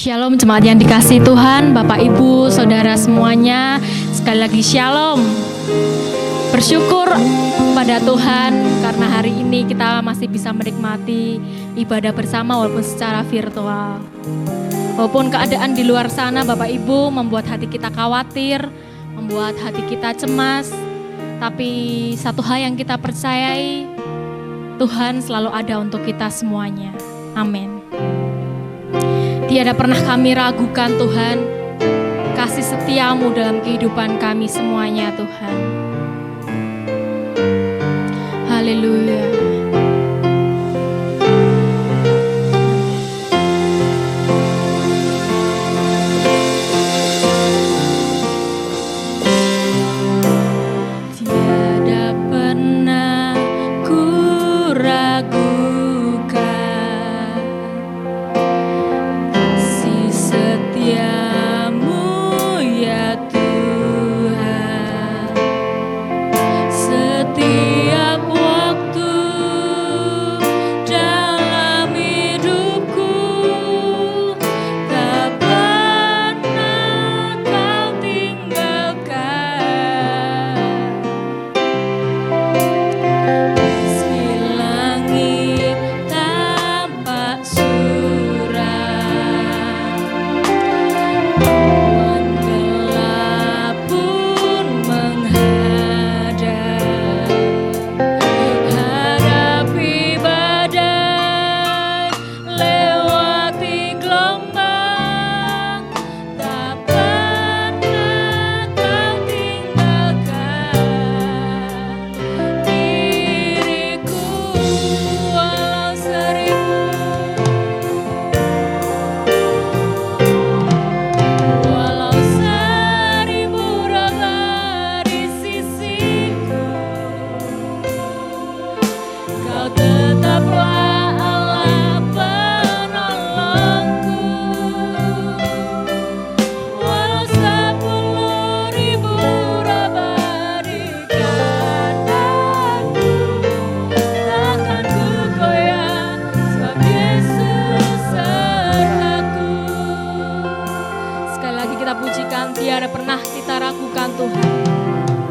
Shalom jemaat yang dikasihi Tuhan, Bapak Ibu, Saudara semuanya. Sekali lagi shalom. Bersyukur pada Tuhan karena hari ini kita masih bisa menikmati ibadah bersama walaupun secara virtual. Walaupun keadaan di luar sana Bapak Ibu membuat hati kita khawatir, membuat hati kita cemas, tapi satu hal yang kita percayai, Tuhan selalu ada untuk kita semuanya. Amin. Tiada pernah kami ragukan Tuhan, kasih setiamu dalam kehidupan kami semuanya Tuhan. Haleluya. Tiada pernah ku ragukan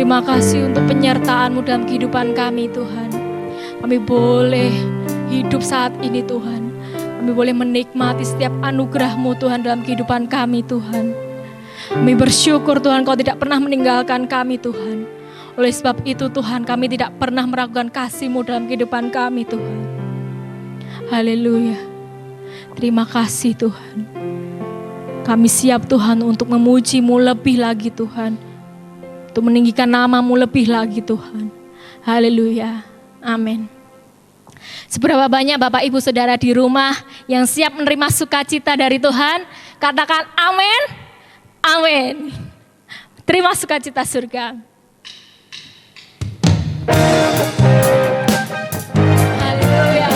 Terima kasih untuk penyertaan-Mu dalam kehidupan kami Tuhan. Kami boleh hidup saat ini Tuhan. Kami boleh menikmati setiap anugerah-Mu Tuhan dalam kehidupan kami Tuhan. Kami bersyukur Tuhan Kau tidak pernah meninggalkan kami Tuhan. Oleh sebab itu Tuhan, kami tidak pernah meragukan kasih-Mu dalam kehidupan kami Tuhan. Haleluya. Terima kasih Tuhan. Kami siap Tuhan untuk memuji-Mu lebih lagi Tuhan. Untuk meninggikan nama-Mu lebih lagi Tuhan. Haleluya. Amin. Seberapa banyak Bapak Ibu Saudara di rumah yang siap menerima sukacita dari Tuhan? Katakan amin. Amin. Terima sukacita surga. Haleluya.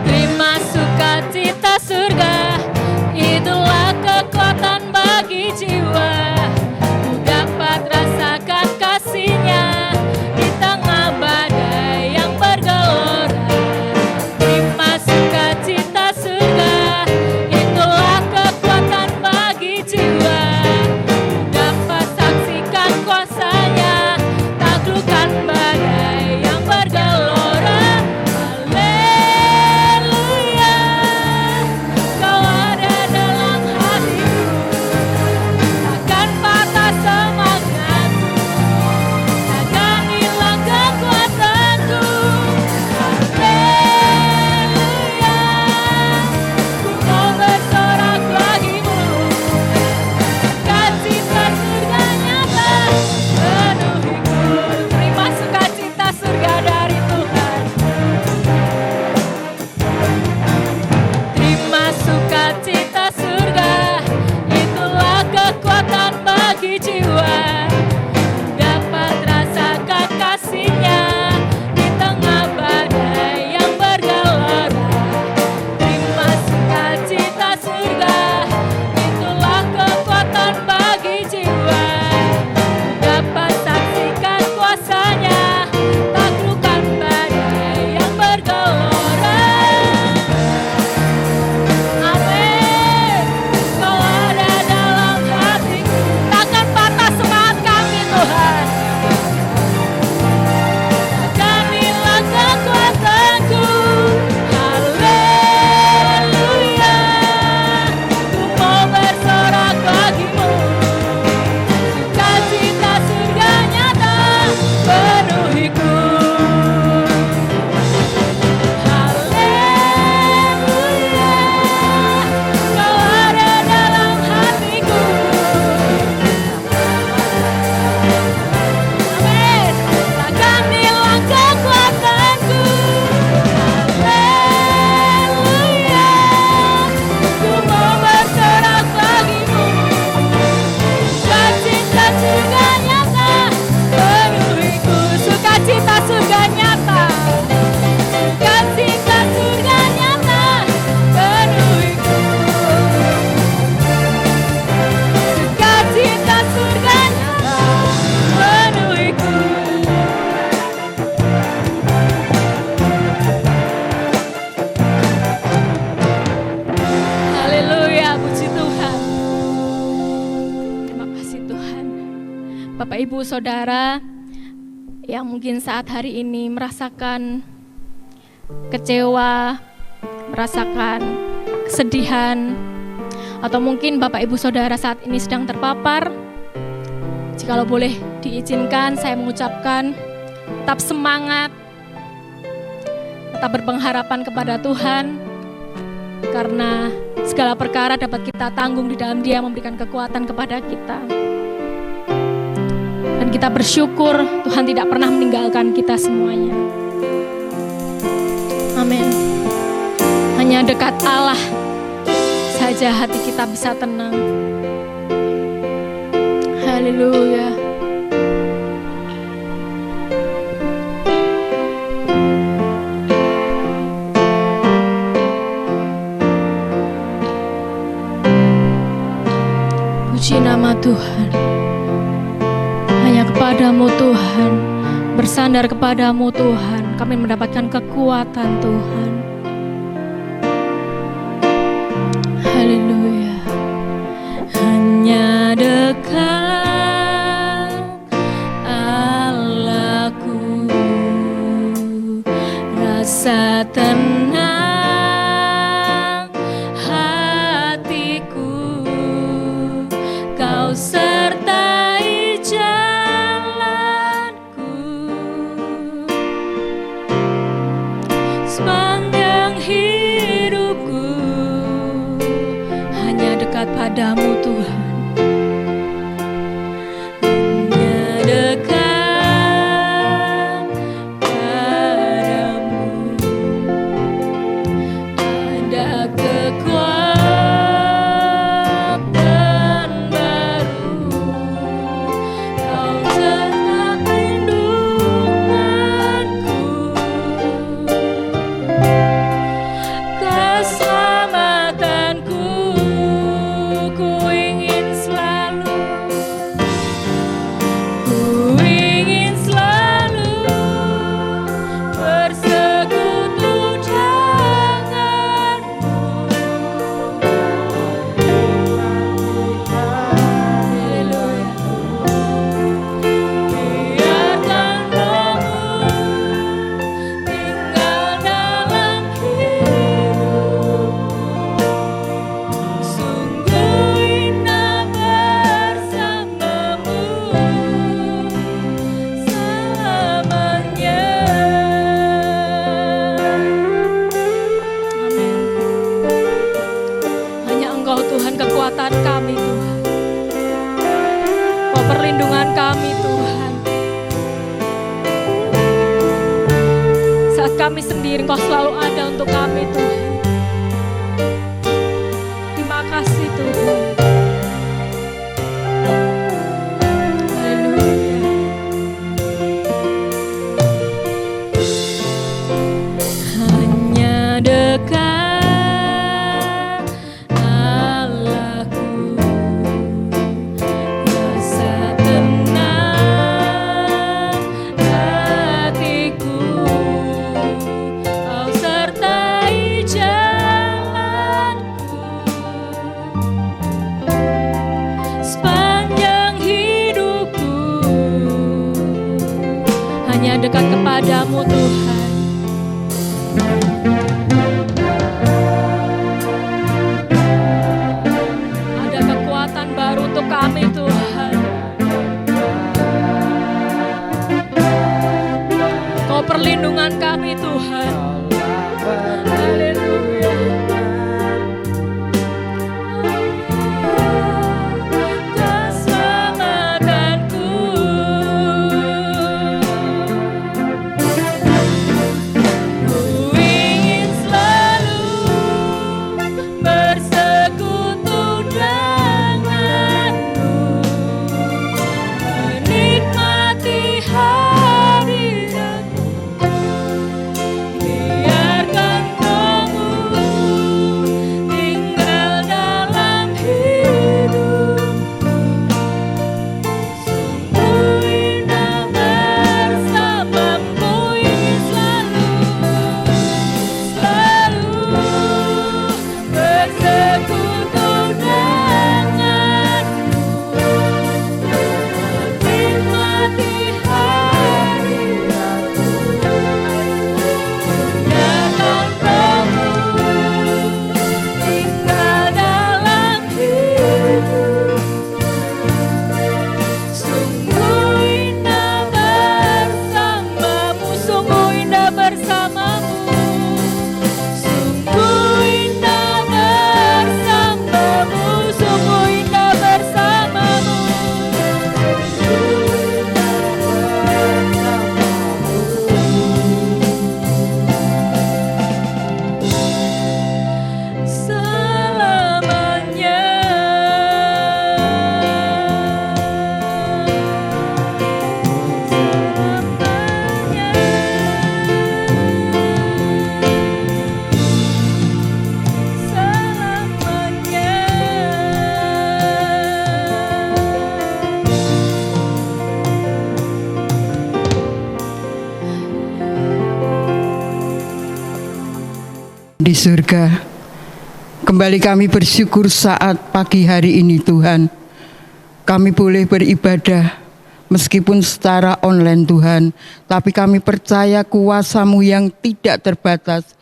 Terima sukacita surga. Itulah kekuatan bagi jiwa. Ku dapat rasakan kasih-Nya di tengah badai yang bergelora. Terima sukacita surga. Itulah kekuatan bagi jiwa. Ku dapat saksikan kuasa-Nya, taklukkan badai yang bergelora. Haleluya. Kau ada dalam hatiku, takkan patah semangatku, takkan hilang kekuatanku. Haleluya. Ku mau bersorak bagimu, sukacita surga nyata penuhiku. Terima sukacita surga dari Tuhan. Terima sukacita surga. Itulah kekuatan bagi jiwa. Dapat rasakan kasih-Nya di tengah badai yang bergelora. Terima sukacita surga. Itulah kekuatan bagi jiwa. Dapat saksikan kuasa-Nya, taklukkan badai yang bergelora. Amin. Kau ada dalam hatiku, takkan patah semangat kami Tuhan, takkan hilang kekuatanku. Haleluya. Ku mau bersorak bagimu, sukacita surga nyata penuhiku. Haleluya. Kau ada dalam hatiku. Amin. Takkan hilang kekuatanku. Haleluya. Ku mau bersorak bagimu, sukacita surga nyata penuhiku. Sukacita surga nyata. Sukacita surga nyata penuhiku. Sukacita surga nyata penuhiku. Haleluya, puji Tuhan. Terima kasih Tuhan. Bapak Ibu Saudara yang mungkin saat hari ini merasakan kecewa, merasakan kesedihan, atau mungkin Bapak Ibu Saudara saat ini sedang terpapar, jikalau boleh diizinkan saya mengucapkan tetap semangat, tetap berpengharapan kepada Tuhan, karena segala perkara dapat kita tanggung di dalam Dia memberikan kekuatan kepada kita. Dan kita bersyukur Tuhan tidak pernah meninggalkan kita semuanya. Amin. Hanya dekat Allah saja hati kita bisa tenang. Haleluya. Puji nama Tuhan. Hanya kepadamu Tuhan, bersandar kepadamu Tuhan. kami mendapatkan kekuatan Tuhan. Haleluya. Hanya dekat Allahku, rasa tenang hatiku, Kau sertai jalanku, sepanjang hidupku hanya dekat padamu Tuhan. Hanya dekat padamu, ada kekuatan baru, Kau tetap lindunganku, keselamatanku. Ku ingin selalu bersekutu denganmu. Haleluya. Biarkan Rohmu tinggal dalam hidupku, sungguh indah bersamamu selamanya. Amin. Hanya Engkau Tuhan kekuatan kami Tuhan, Kau perlindungan kami Tuhan. Saat kami sendiri Kau selalu ada untuk kami Tuhan. Terima kasih Tuhan. Haleluya. Hanya dekat Allahku, rasa tenang hatiku, Kau sertai jalanku, sepanjang hidupku hanya dekat kepadamu Tuhan. Ada kekuatan baru untuk kami Tuhan. Kau perlindungan kami Tuhan. Haleluya. Keselamatanku, ku ingin selalu bersekutu denganmu, di surga. Kembali kami bersyukur saat pagi hari ini Tuhan. Kami boleh beribadah meskipun secara online Tuhan. Tapi kami percaya kuasa-Mu yang tidak terbatas.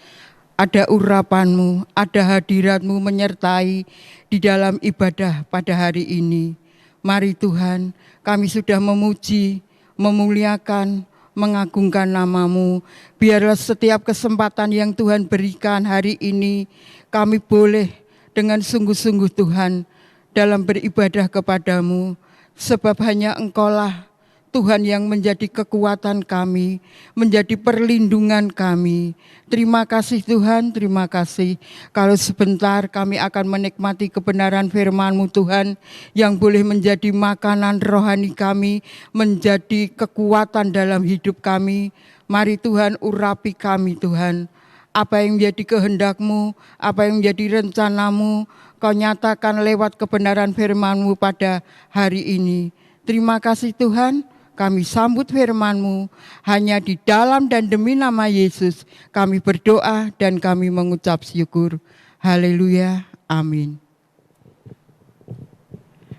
Ada urapan-Mu, ada hadirat-Mu menyertai di dalam ibadah pada hari ini. Mari Tuhan, kami sudah memuji, memuliakan, mengagungkan nama-Mu. Biarlah setiap kesempatan yang Tuhan berikan hari ini, kami boleh dengan sungguh-sungguh Tuhan dalam beribadah kepada-Mu. Sebab hanya Engkau-lah Tuhan yang menjadi kekuatan kami, menjadi perlindungan kami. Terima kasih Tuhan, terima kasih. Kalau sebentar kami akan menikmati kebenaran firman-Mu Tuhan, yang boleh menjadi makanan rohani kami, menjadi kekuatan dalam hidup kami. Mari Tuhan urapi kami Tuhan. Apa yang menjadi kehendak-Mu, apa yang menjadi rencana-Mu, Kau nyatakan lewat kebenaran firman-Mu pada hari ini. Terima kasih Tuhan. Kami sambut firman-Mu, hanya di dalam dan demi nama Yesus kami berdoa dan kami mengucap syukur. Haleluya, amin.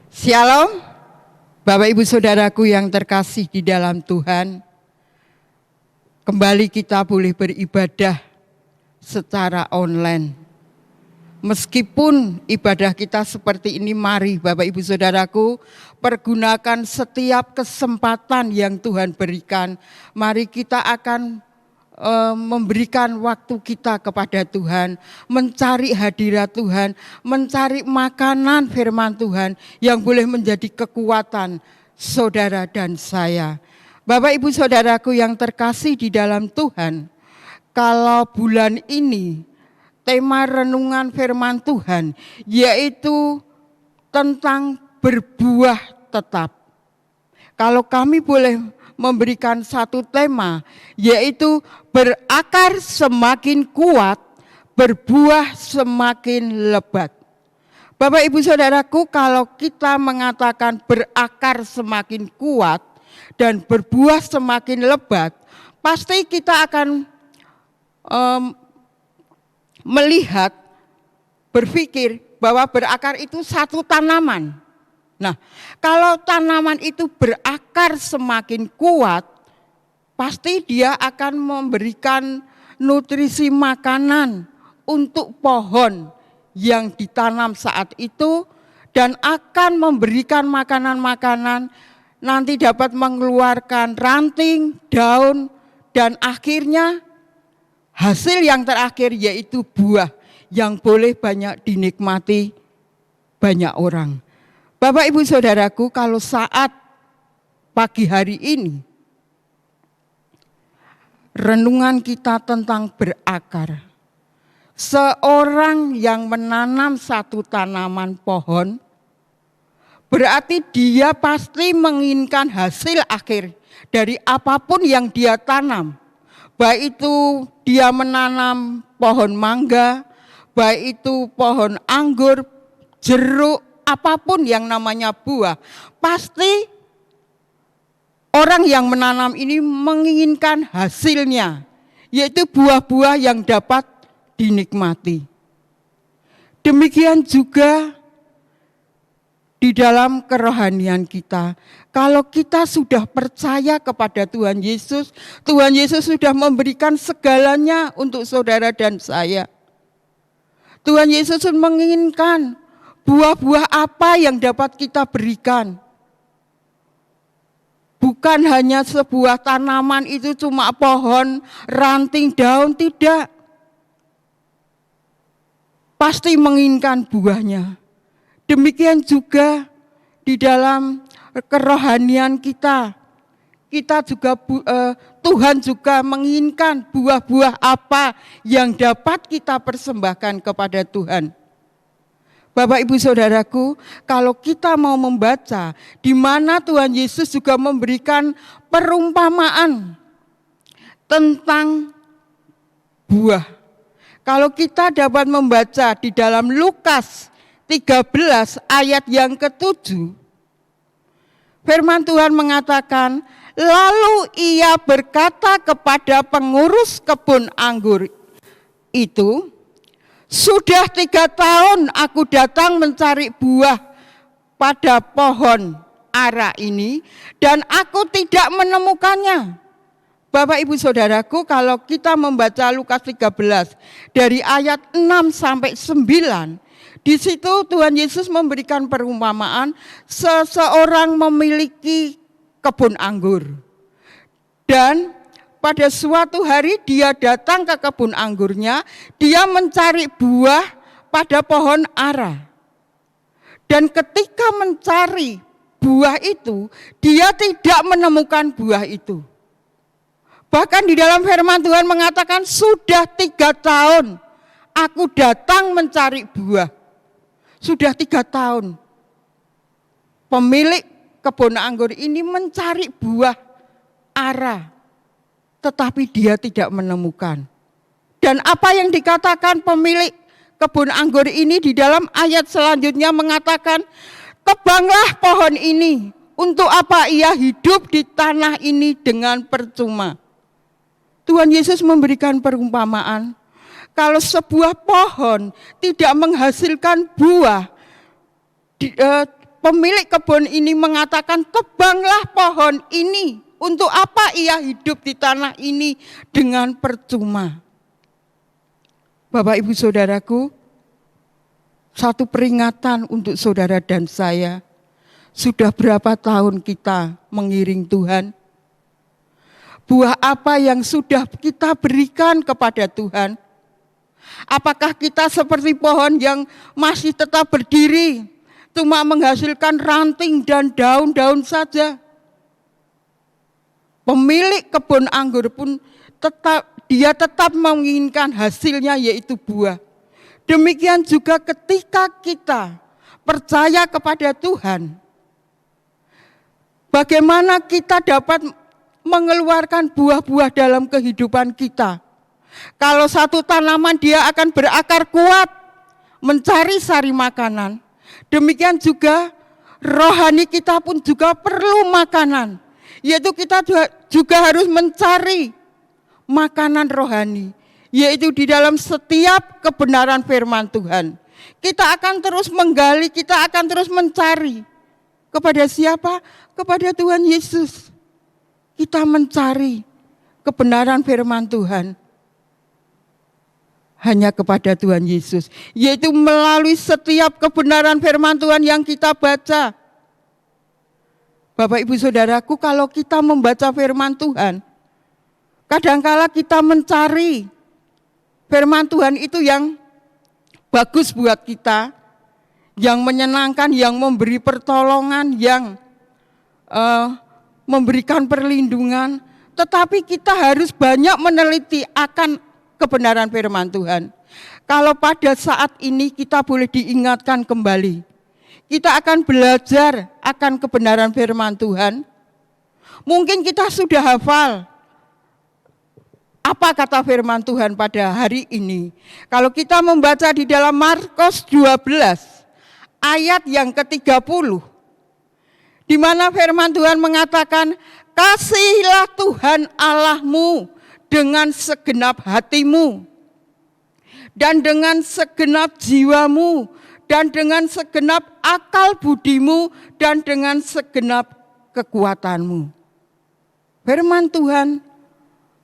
Shalom, Bapak Ibu Saudaraku yang terkasih di dalam Tuhan. Kembali kita boleh beribadah secara online. Meskipun ibadah kita seperti ini, mari Bapak Ibu Saudaraku pergunakan setiap kesempatan yang Tuhan berikan. Mari kita akan memberikan waktu kita kepada Tuhan, mencari hadirat Tuhan, mencari makanan firman Tuhan yang boleh menjadi kekuatan saudara dan saya. Bapak Ibu Saudaraku yang terkasih di dalam Tuhan, kalau bulan ini tema renungan firman Tuhan yaitu tentang berbuah tetap. Kalau kami boleh memberikan satu tema yaitu berakar semakin kuat, berbuah semakin lebat. Bapak Ibu Saudaraku, kalau kita mengatakan berakar semakin kuat dan berbuah semakin lebat, pasti kita akan melihat, berpikir bahwa berakar itu satu tanaman. Nah, kalau tanaman itu berakar semakin kuat, pasti dia akan memberikan nutrisi makanan untuk pohon yang ditanam saat itu dan akan memberikan makanan-makanan, nanti dapat mengeluarkan ranting, daun, dan akhirnya hasil yang terakhir yaitu buah yang boleh banyak dinikmati banyak orang. Bapak Ibu Saudaraku, kalau saat pagi hari ini renungan kita tentang berakar. Seorang yang menanam satu tanaman pohon, berarti dia pasti menginginkan hasil akhir dari apapun yang dia tanam. Baik itu dia menanam pohon mangga, baik itu pohon anggur, jeruk, apapun yang namanya buah. Pasti orang yang menanam ini menginginkan hasilnya, yaitu buah-buah yang dapat dinikmati. Demikian juga di dalam kerohanian kita. Kalau kita sudah percaya kepada Tuhan Yesus sudah memberikan segalanya untuk saudara dan saya. Tuhan Yesus menginginkan buah-buah apa yang dapat kita berikan. Bukan hanya sebuah tanaman itu cuma pohon, ranting, daun, tidak. Pasti menginginkan buahnya. Demikian juga di dalam kerohanian kita. Kita juga Tuhan juga menginginkan buah-buah apa yang dapat kita persembahkan kepada Tuhan. Bapak Ibu Saudaraku, kalau kita mau membaca di mana Tuhan Yesus juga memberikan perumpamaan tentang buah. Kalau kita dapat membaca di dalam Lukas 13 ayat yang ke-7, firman Tuhan mengatakan, lalu ia berkata kepada pengurus kebun anggur itu, Sudah 3 tahun aku datang mencari buah pada pohon ara ini dan aku tidak menemukannya. Bapak Ibu Saudaraku, kalau kita membaca Lukas 13 dari ayat 6 sampai 9, di situ Tuhan Yesus memberikan perumpamaan seseorang memiliki kebun anggur. Dan pada suatu hari dia datang ke kebun anggurnya, dia mencari buah pada pohon ara. Dan ketika mencari buah itu, dia tidak menemukan buah itu. Bahkan di dalam firman Tuhan mengatakan, sudah 3 tahun aku datang mencari buah. Sudah 3 tahun. Pemilik kebun anggur ini mencari buah ara, tetapi dia tidak menemukan. Dan apa yang dikatakan pemilik kebun anggur ini di dalam ayat selanjutnya mengatakan, tebanglah pohon ini, untuk apa ia hidup di tanah ini dengan percuma. Tuhan Yesus memberikan perumpamaan, kalau sebuah pohon tidak menghasilkan buah, pemilik kebun ini mengatakan, tebanglah pohon ini, untuk apa ia hidup di tanah ini dengan percuma. Bapak Ibu Saudaraku, satu peringatan untuk saudara dan saya. Sudah berapa tahun kita mengiring Tuhan? Buah apa yang sudah kita berikan kepada Tuhan? Apakah kita seperti pohon yang masih tetap berdiri, cuma menghasilkan ranting dan daun-daun saja? Pemilik kebun anggur pun tetap menginginkan hasilnya, yaitu buah. Demikian juga ketika kita percaya kepada Tuhan, bagaimana kita dapat mengeluarkan buah-buah dalam kehidupan kita. Kalau satu tanaman dia akan berakar kuat, mencari sari makanan. Demikian juga rohani kita pun juga perlu makanan. Yaitu kita juga harus mencari makanan rohani. Yaitu di dalam setiap kebenaran firman Tuhan. Kita akan terus menggali, kita akan terus mencari. Kepada siapa? Kepada Tuhan Yesus. Kita mencari kebenaran firman Tuhan hanya kepada Tuhan Yesus, yaitu melalui setiap kebenaran firman Tuhan yang kita baca. Bapak Ibu Saudaraku, kalau kita membaca firman Tuhan, kadangkala kita mencari firman Tuhan itu yang bagus buat kita, yang menyenangkan, yang memberi pertolongan, yang memberikan perlindungan, tetapi kita harus banyak meneliti akan kebenaran firman Tuhan. Kalau pada saat ini kita boleh diingatkan kembali, kita akan belajar akan kebenaran firman Tuhan. Mungkin kita sudah hafal apa kata firman Tuhan pada hari ini. Kalau kita membaca di dalam Markus 12 ayat yang ke-30, di mana firman Tuhan mengatakan, kasihilah Tuhan Allahmu dengan segenap hatimu, dan dengan segenap jiwamu, dan dengan segenap akal budimu, dan dengan segenap kekuatanmu. Firman Tuhan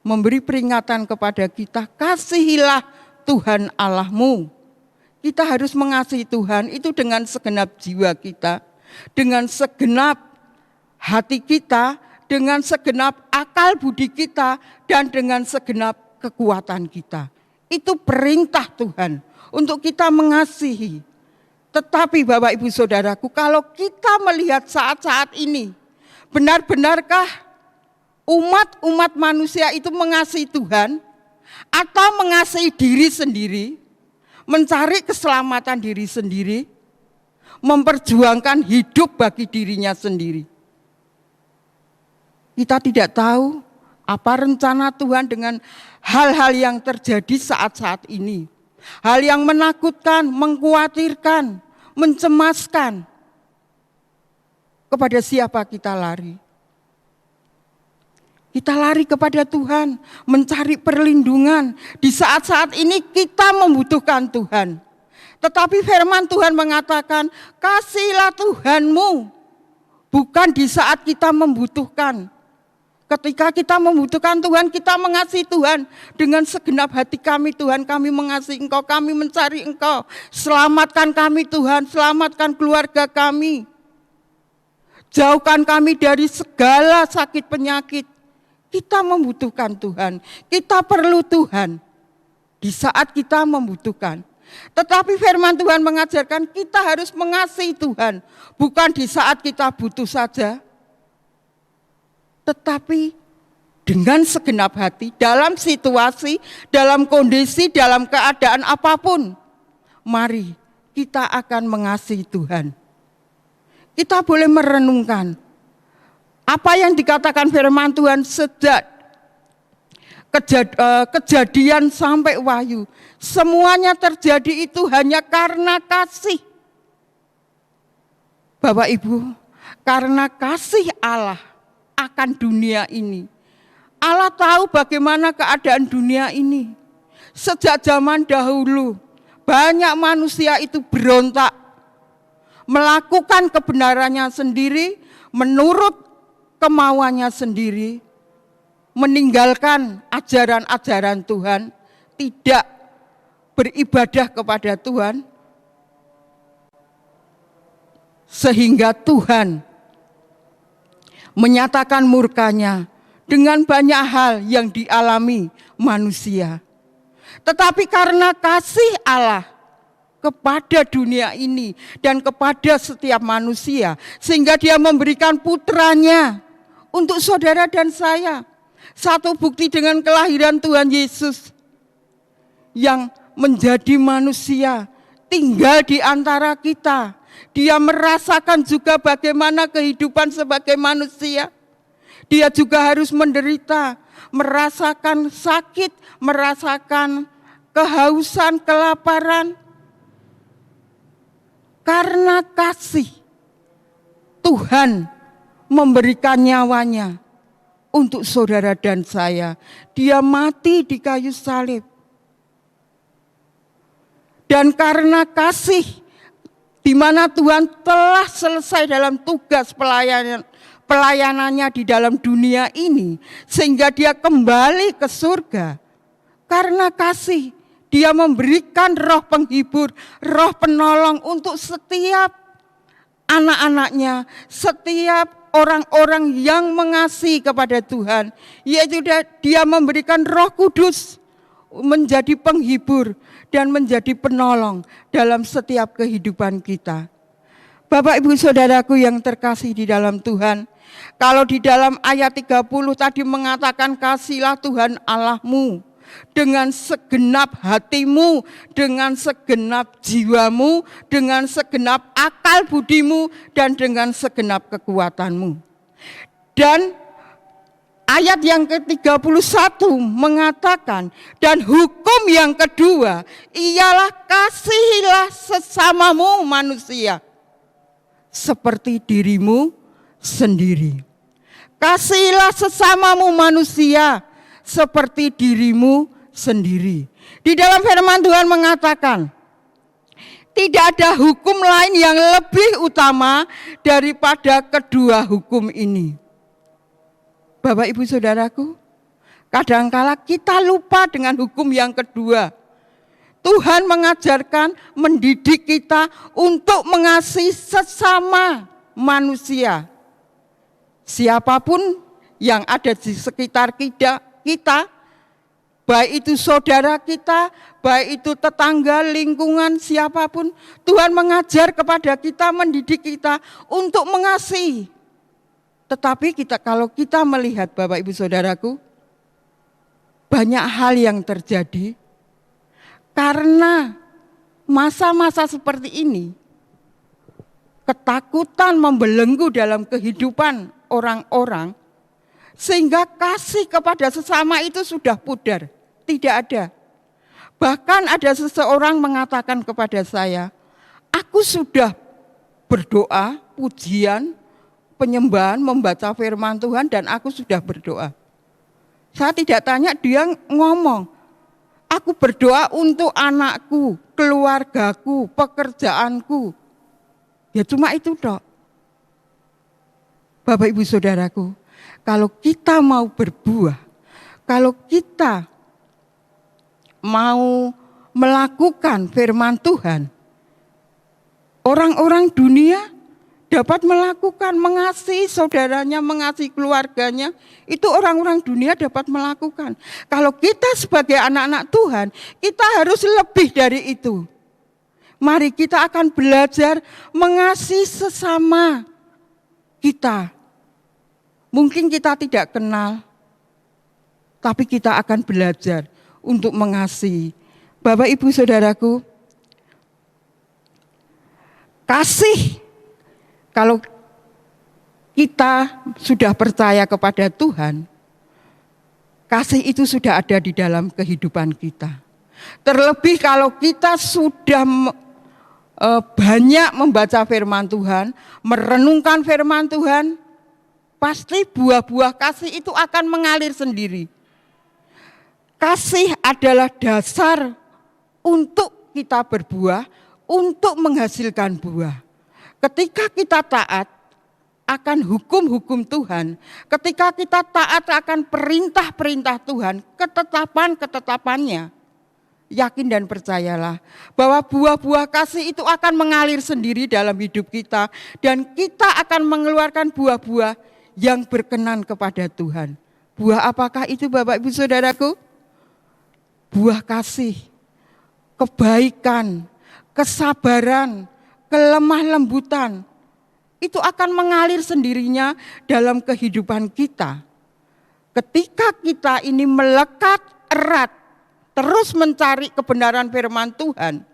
memberi peringatan kepada kita, kasihilah Tuhan Allahmu. Kita harus mengasihi Tuhan itu dengan segenap jiwa kita, dengan segenap hati kita, dengan segenap akal budi kita, dan dengan segenap kekuatan kita. Itu perintah Tuhan untuk kita mengasihi. Tetapi Bapak Ibu Saudaraku, kalau kita melihat saat-saat ini, benar-benarkah umat manusia itu mengasihi Tuhan atau mengasihi diri sendiri, mencari keselamatan diri sendiri, memperjuangkan hidup bagi dirinya sendiri? Kita tidak tahu apa rencana Tuhan dengan hal-hal yang terjadi saat-saat ini. Hal yang menakutkan, mengkhawatirkan, mencemaskan. Kepada siapa kita lari? Kita lari kepada Tuhan, mencari perlindungan. Di saat-saat ini kita membutuhkan Tuhan. Tetapi firman Tuhan mengatakan, kasihilah Tuhanmu, bukan di saat kita membutuhkan. Ketika kita membutuhkan Tuhan, kita mengasihi Tuhan. Dengan segenap hati kami, Tuhan, kami mengasihi Engkau, kami mencari Engkau. Selamatkan kami Tuhan, selamatkan keluarga kami. Jauhkan kami dari segala sakit penyakit. Kita membutuhkan Tuhan, kita perlu Tuhan di saat kita membutuhkan. Tetapi firman Tuhan mengajarkan kita harus mengasihi Tuhan, bukan di saat kita butuh saja, tetapi dengan segenap hati, dalam situasi, dalam kondisi, dalam keadaan apapun. Mari kita akan mengasihi Tuhan. Kita boleh merenungkan apa yang dikatakan firman Tuhan sejak kejadian sampai wahyu. Semuanya terjadi itu hanya karena kasih. Bapak Ibu, karena kasih Allah akan dunia ini. Allah tahu bagaimana keadaan dunia ini. Sejak zaman dahulu, banyak manusia itu berontak. Melakukan kebenarannya sendiri, menurut kemauannya sendiri, meninggalkan ajaran-ajaran Tuhan, tidak beribadah kepada Tuhan, sehingga Tuhan menyatakan murkanya dengan banyak hal yang dialami manusia. Tetapi karena kasih Allah kepada dunia ini dan kepada setiap manusia, sehingga Dia memberikan putranya untuk saudara dan saya. Satu bukti dengan kelahiran Tuhan Yesus yang menjadi manusia, tinggal di antara kita. Dia merasakan juga bagaimana kehidupan sebagai manusia. Dia juga harus menderita, merasakan sakit, merasakan kehausan, kelaparan. Karena kasih, Tuhan memberikan nyawanya untuk saudara dan saya. Dia mati di kayu salib. Dan karena kasih, di mana Tuhan telah selesai dalam tugas pelayanannya di dalam dunia ini, sehingga Dia kembali ke surga. Karena kasih, Dia memberikan roh penghibur, roh penolong untuk setiap anak-anaknya, setiap orang-orang yang mengasihi kepada Tuhan. Yaitu Dia memberikan Roh Kudus menjadi penghibur dan menjadi penolong dalam setiap kehidupan kita. Bapak Ibu Saudaraku yang terkasih di dalam Tuhan, kalau di dalam ayat 30 tadi mengatakan kasihlah Tuhan Allahmu dengan segenap hatimu, dengan segenap jiwamu, dengan segenap akal budimu, dan dengan segenap kekuatanmu. Dan ayat yang ke-31 mengatakan, dan hukum yang kedua ialah kasihilah sesamamu manusia seperti dirimu sendiri. Kasihilah sesamamu manusia seperti dirimu sendiri. Di dalam firman Tuhan mengatakan, tidak ada hukum lain yang lebih utama daripada kedua hukum ini. Bapak Ibu Saudaraku, kadangkala kita lupa dengan hukum yang kedua. Tuhan mengajarkan, mendidik kita untuk mengasihi sesama manusia. Siapapun yang ada di sekitar kita, baik itu saudara kita, baik itu tetangga, lingkungan, siapapun, Tuhan mengajar kepada kita, mendidik kita untuk mengasihi. Tetapi kalau kita melihat Bapak Ibu Saudaraku, banyak hal yang terjadi karena masa-masa seperti ini, ketakutan membelenggu dalam kehidupan orang-orang, sehingga kasih kepada sesama itu sudah pudar, tidak ada. Bahkan ada seseorang mengatakan kepada saya, aku sudah berdoa, pujian, penyembahan, membaca firman Tuhan, dan aku sudah berdoa. Saya tidak tanya, dia ngomong, aku berdoa untuk anakku, keluargaku, pekerjaanku. Ya cuma itu toh. Bapak Ibu Saudaraku, kalau kita mau berbuah, kalau kita mau melakukan firman Tuhan, orang-orang dunia dapat melakukan, mengasihi saudaranya, mengasihi keluarganya, itu orang-orang dunia dapat melakukan. Kalau kita sebagai anak-anak Tuhan, kita harus lebih dari itu. Mari kita akan belajar mengasihi sesama kita. Mungkin kita tidak kenal, tapi kita akan belajar untuk mengasihi. Bapak, Ibu, Saudaraku, kasih, kalau kita sudah percaya kepada Tuhan, kasih itu sudah ada di dalam kehidupan kita. Terlebih kalau kita sudah banyak membaca firman Tuhan, merenungkan firman Tuhan, pasti buah-buah kasih itu akan mengalir sendiri. Kasih adalah dasar untuk kita berbuah, untuk menghasilkan buah. Ketika kita taat akan hukum-hukum Tuhan, ketika kita taat akan perintah-perintah Tuhan, ketetapan-ketetapannya, yakin dan percayalah bahwa buah-buah kasih itu akan mengalir sendiri dalam hidup kita, dan kita akan mengeluarkan buah-buah yang berkenan kepada Tuhan. Buah apakah itu, Bapak Ibu Saudaraku? Buah kasih, kebaikan, kesabaran, kelemah lembutan, itu akan mengalir sendirinya dalam kehidupan kita. Ketika kita ini melekat erat, terus mencari kebenaran firman Tuhan,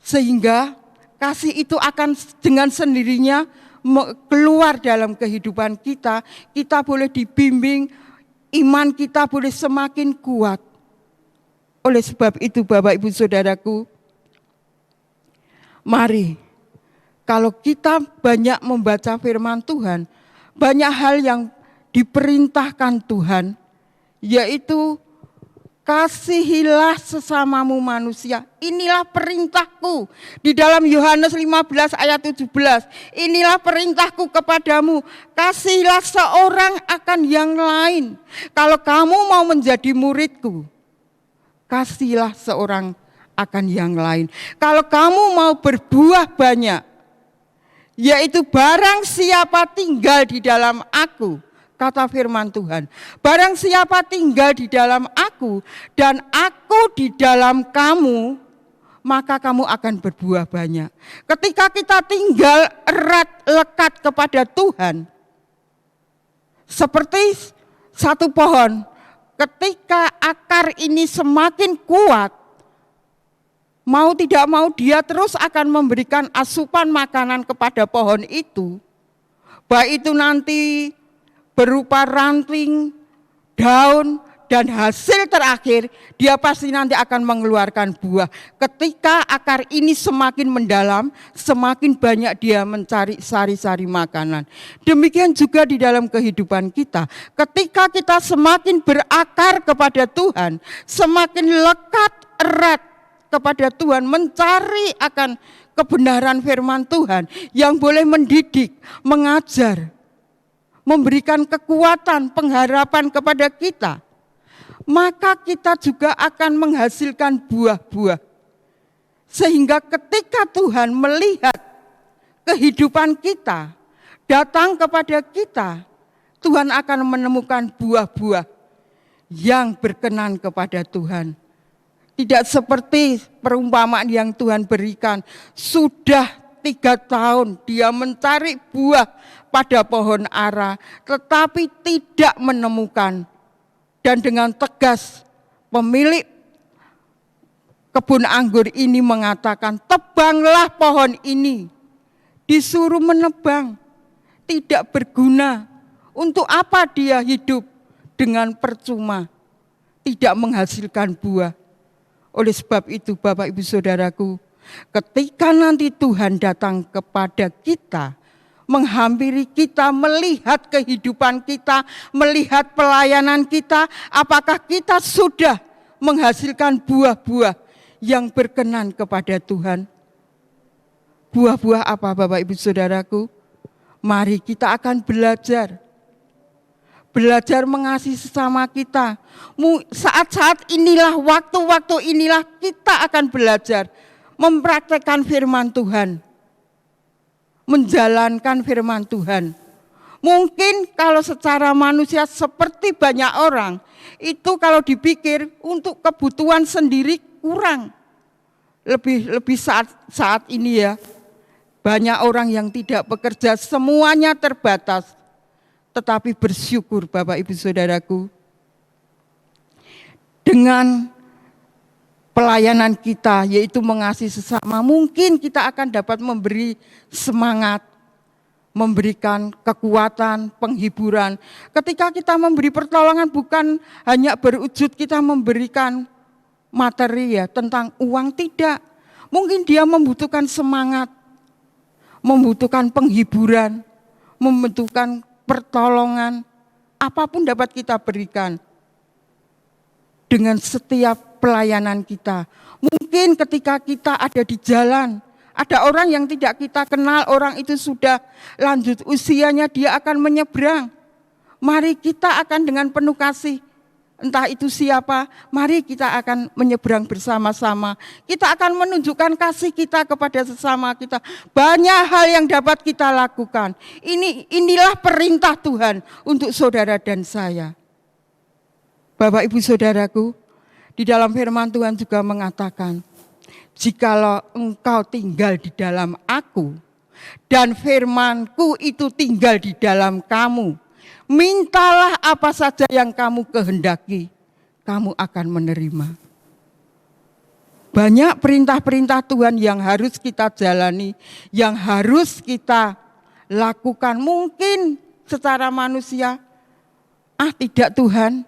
sehingga kasih itu akan dengan sendirinya keluar dalam kehidupan kita. Kita boleh dibimbing, iman kita boleh semakin kuat. Oleh sebab itu, Bapak Ibu Saudaraku, mari, kalau kita banyak membaca firman Tuhan, banyak hal yang diperintahkan Tuhan, yaitu kasihilah sesamamu manusia. Inilah perintahku. Di dalam Yohanes 15 ayat 17, inilah perintahku kepadamu, kasihilah seorang akan yang lain. Kalau kamu mau menjadi muridku, kasihilah seorang akan yang lain. Kalau kamu mau berbuah banyak, yaitu barang siapa tinggal di dalam aku, kata firman Tuhan, barang siapa tinggal di dalam aku dan aku di dalam kamu, maka kamu akan berbuah banyak. Ketika kita tinggal erat lekat kepada Tuhan, seperti satu pohon, ketika akar ini semakin kuat, mau tidak mau dia terus akan memberikan asupan makanan kepada pohon itu. Baik itu nanti berupa ranting, daun, dan hasil terakhir dia pasti nanti akan mengeluarkan buah. Ketika akar ini semakin mendalam, semakin banyak dia mencari sari-sari makanan. Demikian juga di dalam kehidupan kita. Ketika kita semakin berakar kepada Tuhan, semakin lekat erat kepada Tuhan, mencari akan kebenaran firman Tuhan yang boleh mendidik, mengajar, memberikan kekuatan, pengharapan kepada kita, maka kita juga akan menghasilkan buah-buah. Sehingga ketika Tuhan melihat kehidupan kita, datang kepada kita, Tuhan akan menemukan buah-buah yang berkenan kepada Tuhan. Tidak seperti perumpamaan yang Tuhan berikan, sudah 3 tahun dia mencari buah pada pohon ara, tetapi tidak menemukan. Dan dengan tegas pemilik kebun anggur ini mengatakan, tebanglah pohon ini. Disuruh menebang, tidak berguna. Untuk apa dia hidup dengan percuma, tidak menghasilkan buah. Oleh sebab itu, Bapak Ibu Saudaraku, ketika nanti Tuhan datang kepada kita menghampiri kita, melihat kehidupan kita, melihat pelayanan kita, apakah kita sudah menghasilkan buah-buah yang berkenan kepada Tuhan. Buah-buah apa Bapak Ibu Saudaraku? Mari kita akan belajar. Belajar mengasihi sesama kita. Saat-saat inilah, waktu-waktu inilah kita akan belajar mempraktekkan firman Tuhan. Menjalankan firman Tuhan. Mungkin kalau secara manusia seperti banyak orang, itu kalau dipikir untuk kebutuhan sendiri kurang. Lebih saat ini ya, banyak orang yang tidak bekerja, semuanya terbatas. Tetapi bersyukur Bapak Ibu Saudaraku, dengan pelayanan kita yaitu mengasihi sesama, mungkin kita akan dapat memberi semangat, memberikan kekuatan, penghiburan. Ketika kita memberi pertolongan bukan hanya berwujud kita memberikan materi ya, tentang uang, tidak. Mungkin dia membutuhkan semangat, membutuhkan penghiburan, membutuhkan pertolongan, apapun dapat kita berikan dengan setiap pelayanan kita. Mungkin ketika kita ada di jalan, ada orang yang tidak kita kenal, orang itu sudah lanjut usianya, dia akan menyeberang. Mari kita akan dengan penuh kasih, entah itu siapa, mari kita akan menyeberang bersama-sama. Kita akan menunjukkan kasih kita kepada sesama kita. Banyak hal yang dapat kita lakukan. Inilah perintah Tuhan untuk saudara dan saya. Bapak Ibu Saudaraku, di dalam firman Tuhan juga mengatakan, jikalau engkau tinggal di dalam aku, dan firman-Ku itu tinggal di dalam kamu, mintalah apa saja yang kamu kehendaki, kamu akan menerima. Banyak perintah-perintah Tuhan yang harus kita jalani, yang harus kita lakukan. Mungkin secara manusia, tidak Tuhan,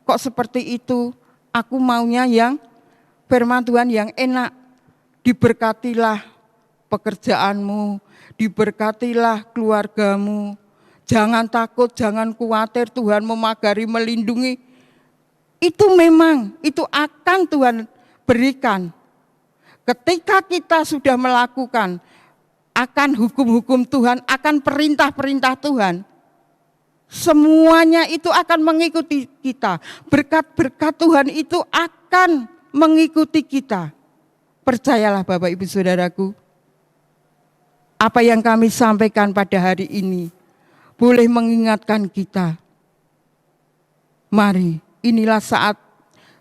kok seperti itu? Aku maunya yang firman Tuhan yang enak. Diberkatilah pekerjaanmu, diberkatilah keluargamu. Jangan takut, jangan khawatir, Tuhan memagari, melindungi. Itu memang, itu akan Tuhan berikan. Ketika kita sudah melakukan akan hukum-hukum Tuhan, akan perintah-perintah Tuhan, semuanya itu akan mengikuti kita. Berkat-berkat Tuhan itu akan mengikuti kita. Percayalah Bapak Ibu Saudaraku, apa yang kami sampaikan pada hari ini boleh mengingatkan kita. Mari, inilah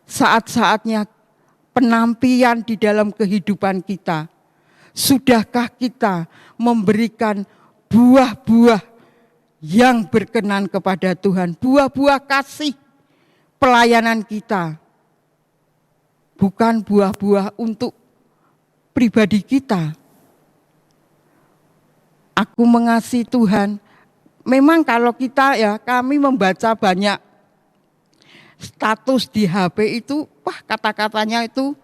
saat-saatnya penampian di dalam kehidupan kita. Sudahkah kita memberikan buah-buah yang berkenan kepada Tuhan, buah-buah kasih pelayanan kita, bukan buah-buah untuk pribadi kita. Aku mengasihi Tuhan. Memang kalau kita kami membaca banyak status di HP itu, kata-katanya itu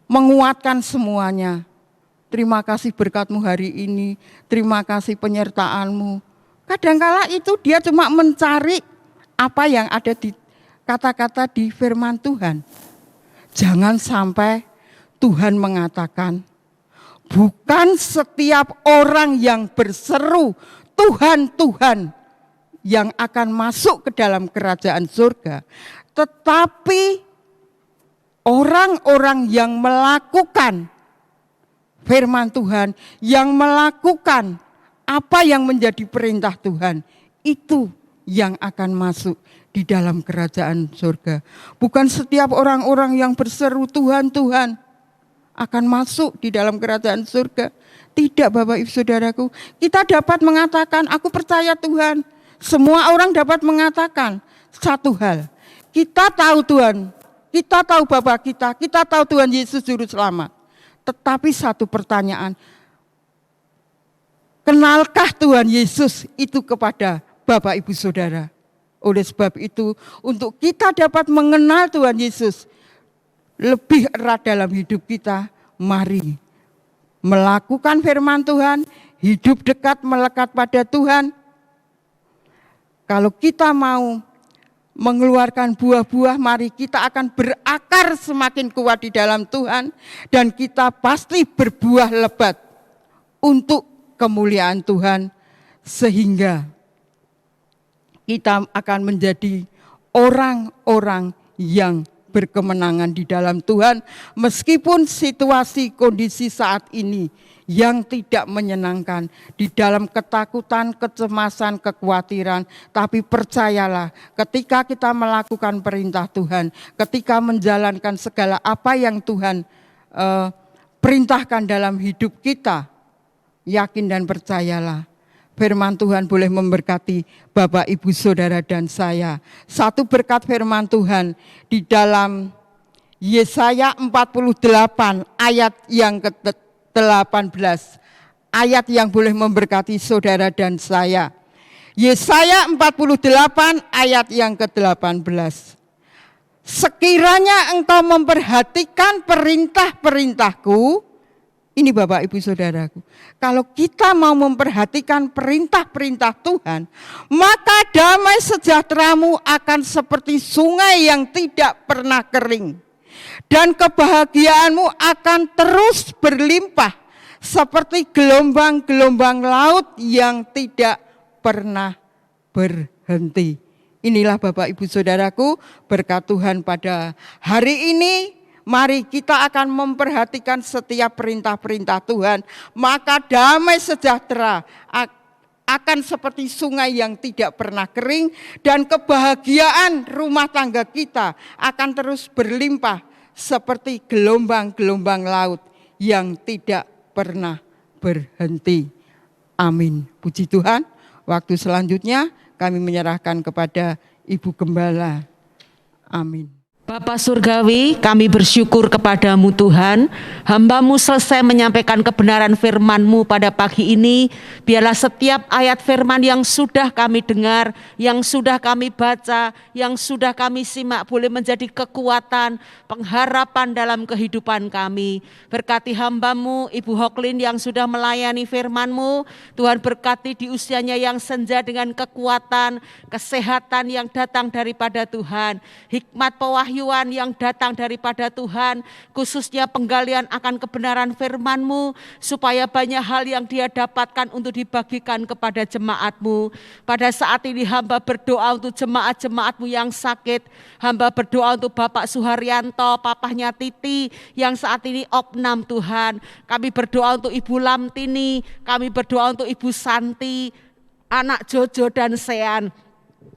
menguatkan semuanya. Terima kasih berkat-Mu hari ini, terima kasih penyertaan-Mu. Kadangkala itu dia cuma mencari apa yang ada di kata-kata di firman Tuhan. Jangan sampai Tuhan mengatakan, bukan setiap orang yang berseru Tuhan, Tuhan yang akan masuk ke dalam kerajaan surga. Tetapi orang-orang yang melakukan firman Tuhan, yang melakukan apa yang menjadi perintah Tuhan, itu yang akan masuk di dalam kerajaan surga. Bukan setiap orang-orang yang berseru Tuhan, Tuhan akan masuk di dalam kerajaan surga. Tidak Bapak Ibu Saudaraku, kita dapat mengatakan aku percaya Tuhan. Semua orang dapat mengatakan satu hal, kita tahu Tuhan, kita tahu Bapa kita tahu Tuhan Yesus Juru Selamat. Tetapi satu pertanyaan, kenalkah Tuhan Yesus itu kepada Bapak Ibu Saudara? Oleh sebab itu, untuk kita dapat mengenal Tuhan Yesus lebih erat dalam hidup kita, mari melakukan firman Tuhan, hidup dekat melekat pada Tuhan. Kalau kita mau mengeluarkan buah-buah, mari kita akan berakar semakin kuat di dalam Tuhan, dan kita pasti berbuah lebat untuk kemuliaan Tuhan, sehingga kita akan menjadi orang-orang yang berkemenangan di dalam Tuhan, meskipun situasi kondisi saat ini yang tidak menyenangkan, di dalam ketakutan, kecemasan, kekhawatiran. Tapi percayalah, ketika kita melakukan perintah Tuhan, ketika menjalankan segala apa yang Tuhan perintahkan dalam hidup kita, yakin dan percayalah, firman Tuhan boleh memberkati Bapak, Ibu, Saudara, dan saya. Satu berkat firman Tuhan di dalam Yesaya 48 ayat yang ke-18. Ayat yang boleh memberkati saudara dan saya. Yesaya 48 ayat yang ke-18. Sekiranya engkau memperhatikan perintah-perintahku, ini Bapak, Ibu, Saudaraku, kalau kita mau memperhatikan perintah-perintah Tuhan, maka damai sejahteramu akan seperti sungai yang tidak pernah kering. Dan kebahagiaanmu akan terus berlimpah seperti gelombang-gelombang laut yang tidak pernah berhenti. Inilah Bapak, Ibu, Saudaraku, berkat Tuhan pada hari ini. Mari kita akan memperhatikan setiap perintah-perintah Tuhan, maka damai sejahtera akan seperti sungai yang tidak pernah kering, dan kebahagiaan rumah tangga kita akan terus berlimpah seperti gelombang-gelombang laut yang tidak pernah berhenti. Amin. Puji Tuhan. Waktu selanjutnya kami menyerahkan kepada Ibu Gembala. Amin. Bapa Surgawi, kami bersyukur kepadamu Tuhan, hamba-Mu selesai menyampaikan kebenaran firman-Mu pada pagi ini. Biarlah setiap ayat firman yang sudah kami dengar, yang sudah kami baca, yang sudah kami simak boleh menjadi kekuatan, pengharapan dalam kehidupan kami. Berkati hamba-Mu Ibu Hoklin yang sudah melayani firman-Mu, Tuhan berkati di usianya yang senja dengan kekuatan, kesehatan yang datang daripada Tuhan, hikmat pewahyuan yang datang daripada Tuhan, khususnya penggalian akan kebenaran firman-Mu, supaya banyak hal yang dia dapatkan untuk dibagikan kepada jemaat-Mu. Pada saat ini hamba berdoa untuk jemaat-jemaat-Mu yang sakit, hamba berdoa untuk Bapak Suharyanto, papahnya Titi yang saat ini opnam Tuhan. Kami berdoa untuk Ibu Lamtini, kami berdoa untuk Ibu Santi, anak Jojo dan Sean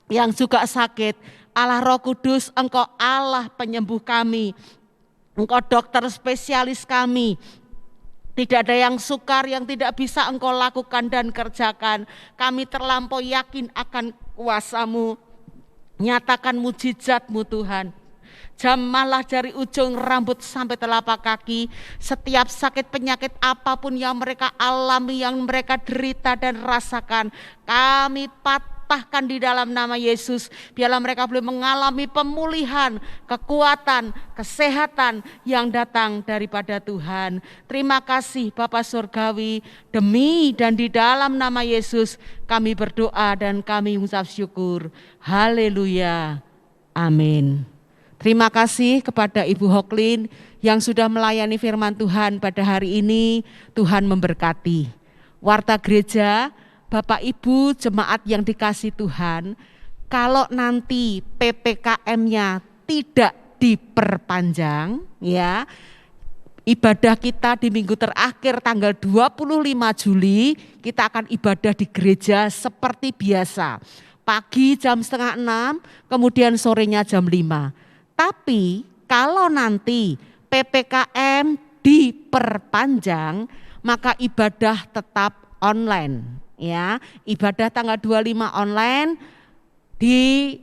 yang juga sakit. Allah Roh Kudus, Engkau Allah penyembuh kami, Engkau dokter spesialis kami. Tidak ada yang sukar yang tidak bisa Engkau lakukan dan kerjakan. Kami terlampau yakin akan kuasa-Mu. Nyatakan mujizat-Mu Tuhan. Jamahlah dari ujung rambut sampai telapak kaki, setiap sakit penyakit apapun yang mereka alami, yang mereka derita dan rasakan, kami patahkan di dalam nama Yesus. Biarlah mereka boleh mengalami pemulihan, kekuatan, kesehatan yang datang daripada Tuhan. Terima kasih Bapa Surgawi, demi dan di dalam nama Yesus kami berdoa dan kami mengucap syukur. Haleluya. Amin. Terima kasih kepada Ibu Hoklin yang sudah melayani firman Tuhan pada hari ini. Tuhan memberkati. Warta gereja, Bapak Ibu jemaat yang dikasih Tuhan, kalau nanti PPKM-nya tidak diperpanjang, ya, ibadah kita di minggu terakhir tanggal 25 Juli, kita akan ibadah di gereja seperti biasa. Pagi jam 5:30, kemudian sorenya jam 5. Tapi kalau nanti PPKM diperpanjang, maka ibadah tetap online, ya. Ibadah tanggal 25 online di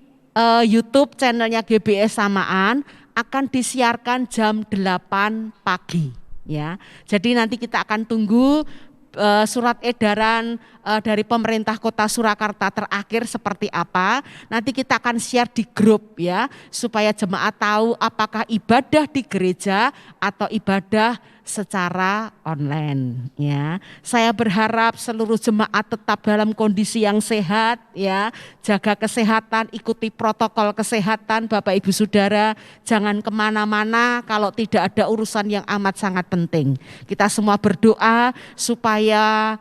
YouTube channelnya GBS Samaan akan disiarkan jam 8 pagi, ya. Jadi nanti kita akan tunggu surat edaran dari pemerintah Kota Surakarta terakhir seperti apa. Nanti kita akan share di grup ya, supaya jemaat tahu apakah ibadah di gereja atau ibadah secara online ya. Saya berharap seluruh jemaat tetap dalam kondisi yang sehat ya. Jaga kesehatan, ikuti protokol kesehatan Bapak Ibu Saudara. Jangan kemana-mana kalau tidak ada urusan yang amat sangat penting. Kita semua berdoa supaya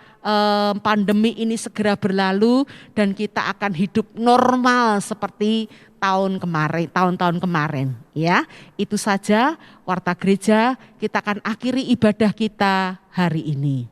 pandemi ini segera berlalu dan kita akan hidup normal seperti tahun-tahun kemarin ya. Itu saja Warta Gereja, kita akan akhiri ibadah kita hari ini.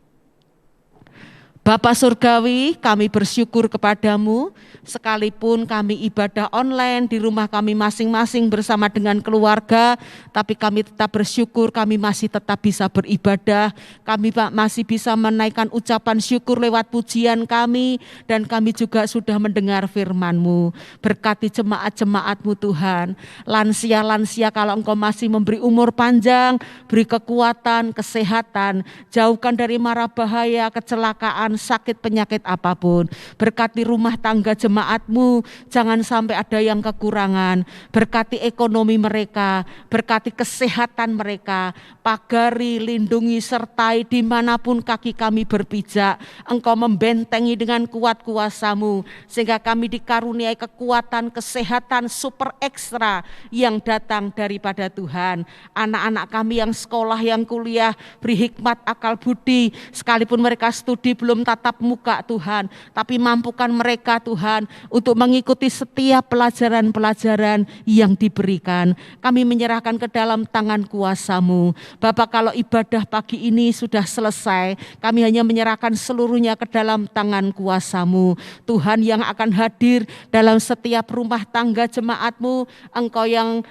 Bapa Surgawi, kami bersyukur kepadamu, sekalipun kami ibadah online di rumah kami masing-masing bersama dengan keluarga, tapi kami tetap bersyukur kami masih tetap bisa beribadah, kami masih bisa menaikkan ucapan syukur lewat pujian kami, dan kami juga sudah mendengar firman-Mu. Berkati jemaat-jemaat-Mu Tuhan, lansia-lansia kalau Engkau masih memberi umur panjang, beri kekuatan, kesehatan, jauhkan dari mara bahaya, kecelakaan, sakit penyakit apapun. Berkati rumah tangga jemaat-Mu, jangan sampai ada yang kekurangan. Berkati ekonomi mereka, berkati kesehatan mereka, pagari, lindungi, sertai dimanapun kaki kami berpijak. Engkau membentengi dengan kuat kuasa-Mu, sehingga kami dikaruniai kekuatan, kesehatan super ekstra yang datang daripada Tuhan. Anak-anak kami yang sekolah, yang kuliah, beri hikmat, akal budi, sekalipun mereka studi belum tatap muka Tuhan, tapi mampukan mereka Tuhan untuk mengikuti setiap pelajaran-pelajaran yang diberikan. Kami menyerahkan ke dalam tangan kuasa-Mu. Bapak, kalau ibadah pagi ini sudah selesai, kami hanya menyerahkan seluruhnya ke dalam tangan kuasa-Mu. Tuhan yang akan hadir dalam setiap rumah tangga jemaat-Mu, Engkau yang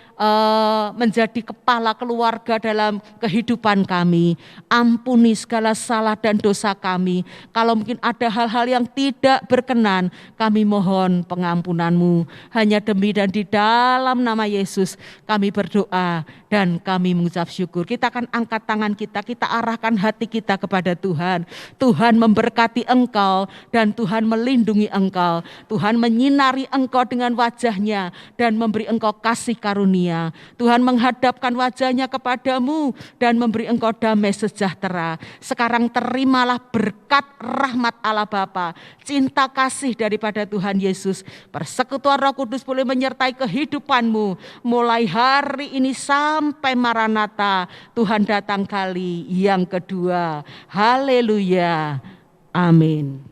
menjadi kepala keluarga dalam kehidupan kami. Ampuni segala salah dan dosa kami. Kalau mungkin ada hal-hal yang tidak berkenan, kami mohon pengampunan-Mu. Hanya demi dan di dalam nama Yesus kami berdoa dan kami mengucap syukur. Kita akan angkat tangan kita arahkan hati kita kepada Tuhan. Tuhan memberkati engkau dan Tuhan melindungi engkau. Tuhan menyinari engkau dengan wajah-Nya dan memberi engkau kasih karunia. Tuhan menghadapkan wajah-Nya kepadamu dan memberi engkau damai sejahtera. Sekarang terimalah berkat rahmat Allah Bapa, cinta kasih daripada Tuhan Yesus, persekutuan Roh Kudus boleh menyertai kehidupanmu mulai hari ini sampai Maranatha, Tuhan datang kali yang kedua. Haleluya. Amin.